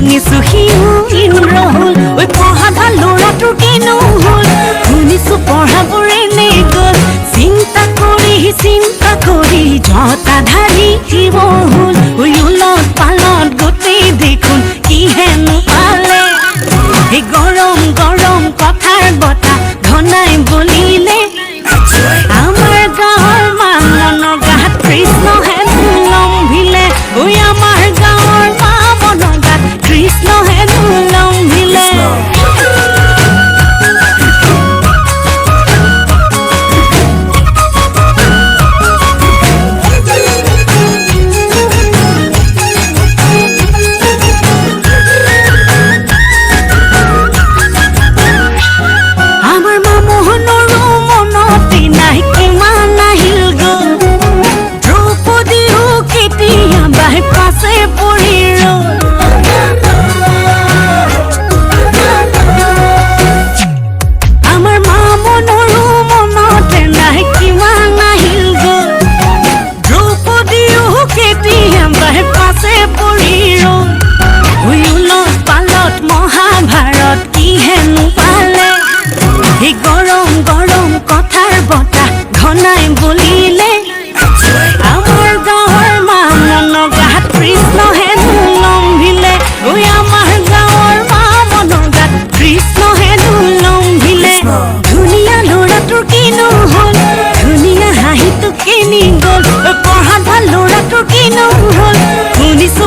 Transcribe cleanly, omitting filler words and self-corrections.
শুনিছো সিও ইন্দ্ৰ হ'ল ঐ পঢ়া ভাল ল'ৰাটোৰ কিনো হ'ল শুনিছো পঢ়াবোৰে নে গ'ল চিন্তা কৰি জটাধাৰী শিৱ হ'ল ঐ উলত পালত গোটেই দেখোন কি হেনো পালে এই গৰম গৰম কথাৰ বতাহ ঘনাই বলিলে আমাৰ গাঁৱৰ মানুহৰ গাত কৃষ্ণ হেনো লম্ভিলে ঐ আমাৰ গাঁৱৰ মানুহৰ গাত কৃষ্ণ হেনো লম্ভিলে মহাভাৰত কি হেনো পালে এই গৰম গৰম কথাৰ বতাহ ঘনাই বলিলে আমাৰ গাঁৱৰ মানুহৰ গাত কৃষ্ণ হেনো লম্ভিলে ঐ আমাৰ গাঁৱৰ মানুহৰ গাত কৃষ্ণ হেনো লম্ভিলে ধুনীয়া ল'ৰাটোৰ কিনো হ'ল ধুনীয়া হাঁহিটো কিনি গ'ল পঢ়াত ভাল ল'ৰাটোৰ কিনো হ'ল শুনিছো